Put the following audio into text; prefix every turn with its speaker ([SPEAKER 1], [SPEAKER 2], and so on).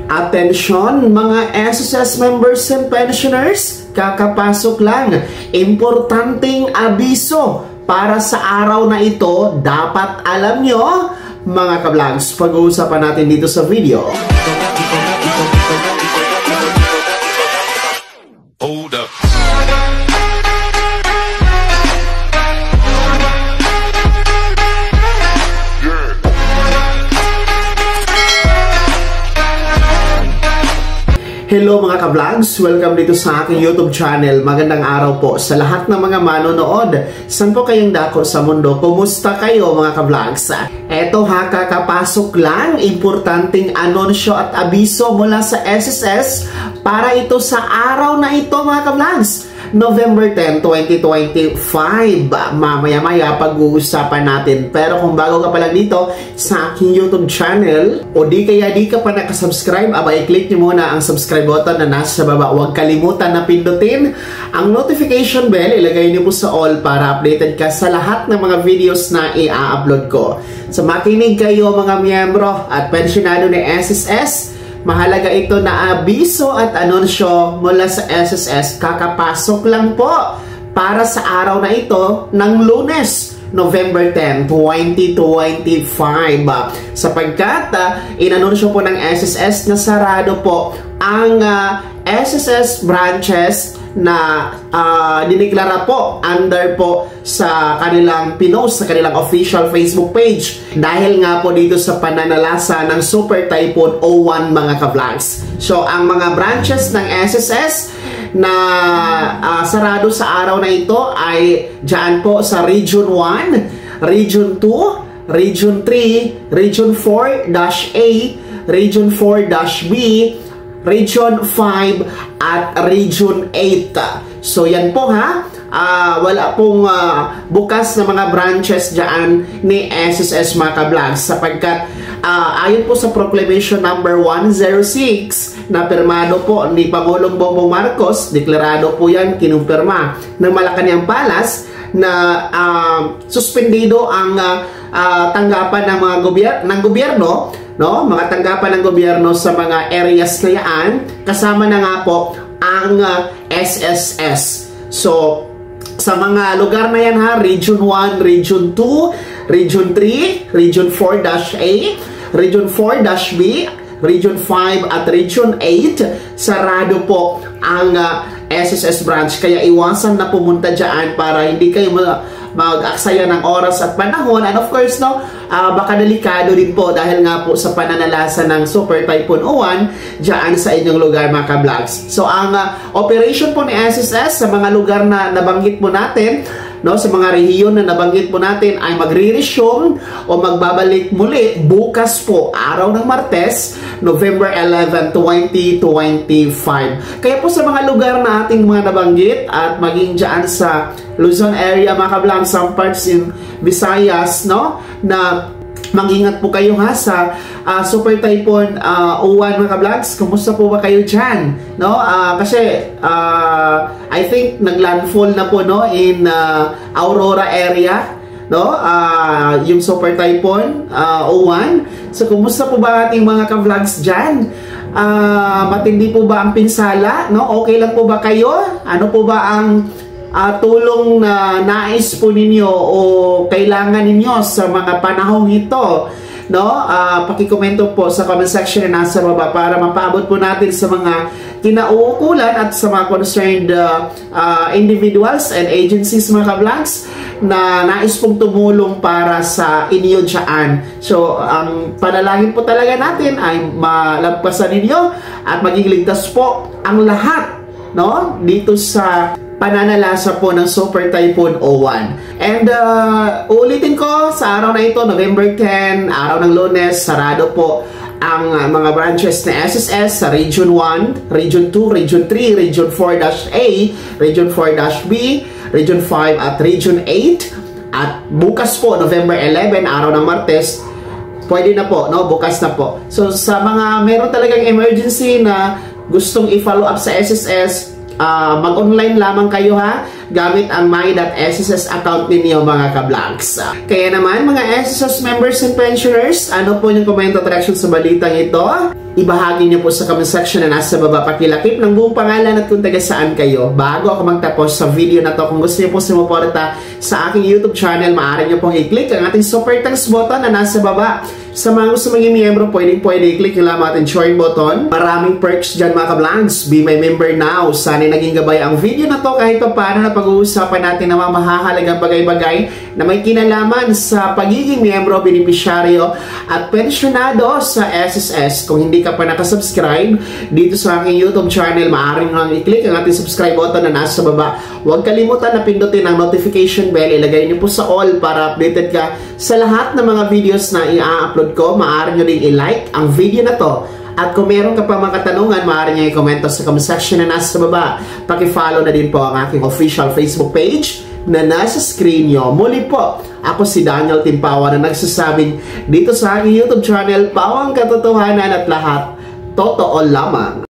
[SPEAKER 1] Atensyon mga SSS members and pensioners, kakapasok lang. Importanteng abiso para sa araw na ito, dapat alam nyo mga ka-vlogs. Pag-uusapan natin dito sa video.
[SPEAKER 2] Hold up.
[SPEAKER 1] Hello mga ka-vlogs! Welcome dito sa aking YouTube channel. Magandang araw po sa lahat ng mga manonood. Saan po kayong dako sa mundo? Kumusta kayo mga ka-vlogs? Eto ha, kakapasok lang. Importanteng anunsyo at abiso mula sa SSS para ito sa araw na ito mga ka-vlogs. November 10, 2025. Mamaya-maya pag-uusapan natin. Pero kung bago ka pa lang dito sa aking YouTube channel o di ka pa nakasubscribe, abay click nyo muna ang subscribe button na nasa baba. Huwag kalimutan na pindutin ang notification bell. Ilagay nyo po sa all para updated ka sa lahat ng mga videos na i-upload ko. So makinig kayo mga miyembro at pensionado ni SSS. Mahalaga ito na abiso at anunsyo mula sa SSS. Kakapasok lang po para sa araw na ito ng Lunes, November 10, 2025. Sapagkat inanunsyo po ng SSS na sarado po ang SSS branches na diniklara po under po sa kanilang pinost, sa kanilang official Facebook page dahil nga po dito sa pananalasa ng Super Typhoon O1 mga ka-vlogs. So ang mga branches ng SSS na sarado sa araw na ito ay dyan po sa Region 1, Region 2, Region 3, Region 4-A, Region 4-B, Region 5 at Region 8. So yan po ha, wala pong bukas na mga branches dyan ni SSS mga ka-vlogs sapagkat ayon po sa Proclamation number 106 na pirmado po ni Pangulong Bongbong Marcos, deklarado po yan, kinumpirma ng Malacanang Palace na suspendido ang tanggapan ng mga gobyerno, no? Mga tanggapan ng gobyerno sa mga areas na yan, kasama na nga po ang SSS. So, sa mga lugar na yan ha, Region 1, Region 2, Region 3, Region 4-A, Region 4-B, Region 5 at Region 8, sarado po ang SSS branch. Kaya iwasan na pumunta dyan para hindi kayo mag-aksaya ng oras at panahon. And of course, no, baka delikado din po dahil nga po sa pananalasa ng Super Typhoon O1 dyan sa inyong lugar mga ka-vlogs. So, ang operation po ni SSS sa mga lugar na nabanggit po natin, no, sa mga rehiyon na nabanggit po natin ay magre-resume o magbabalik muli bukas po, araw ng Martes, November 11, 2025. Kaya po sa mga lugar na ating mga nabanggit at maging dyan sa Luzon area mga ka-vlogs, some parts in Visayas, no, na mag-ingat po kayo ha sa Super Typhoon O1 mga ka-vlogs. Kumusta po ba kayo dyan? No? Kasi I think naglandfall na po no, in Aurora area, no? Yung Super Typhoon O1. So kumusta po ba ating mga ka-vlogs dyan? Matindi po ba ang pinsala? No? Okay lang po ba kayo? Ano po ba ang tulong na nais po ninyo o kailangan ninyo sa mga panahong ito, no? Pakikomento po sa comment section na nasa baba para mapaabot po natin sa mga kinauukulan at sa mga concerned individuals and agencies mga ka-vlogs na nais pong tumulong para sa inyo dyan. So, ang panalangin po talaga natin ay malagpasan ninyo at maging ligtas po ang lahat, no? Dito sa pananalasa po ng Super Typhoon O1. And ulitin ko, sa araw na ito, November 10, araw ng Lunes, sarado po ang mga branches na SSS sa Region 1, Region 2, Region 3, Region 4-A, Region 4-B, Region 5 at Region 8. At bukas po, November 11, araw ng Martes, pwede na po, no? Bukas na po. So sa mga meron talagang emergency na gustong i-follow up sa SSS, mag-online lamang kayo ha, gamit ang my.sss account ninyo mga ka-vlogs. Kaya naman mga SSS members and pensioners, ano po yung comment at reaction sa balitang ito? ibahagi niyo po sa comment section na nasa baba. Pakilakip ng buong pangalan at kung taga saan kayo. Bago ako magtapos sa video na to, kung gusto niyo po sumuporta sa aking YouTube channel, maaari niyo pong i-click ang ating super thanks button na nasa baba. Sa mga gusto maging miyembro, pwede i-click nyo lang ating join button. Maraming perks dyan mga ka-vlogs. Be my member now. Sana naging gabay ang video na to kahit pa paano na pag-uusapan natin ng mga mahahalagang bagay-bagay na may kinalaman sa pagiging miyembro, benepisyaryo at pensyonado sa SSS. Kung hindi ka pa nakasubscribe dito sa aking YouTube channel, maaari nyo lang i-click ang ating subscribe button na nasa baba. Huwag kalimutan na pindutin ang notification bell. Ilagay nyo po sa all para updated ka sa lahat ng mga videos na i-upload ko. Maaari nyo rin i-like ang video na to. At kung meron ka pa mga katanungan, maaari nyo i-komento sa comment section na nasa baba. Paki-follow na din po ang aking official Facebook page na nasa screen nyo. Muli po, ako si Daniel Timpawa na nagsasabing dito sa aking YouTube channel, pawang katotohanan at lahat totoo lamang.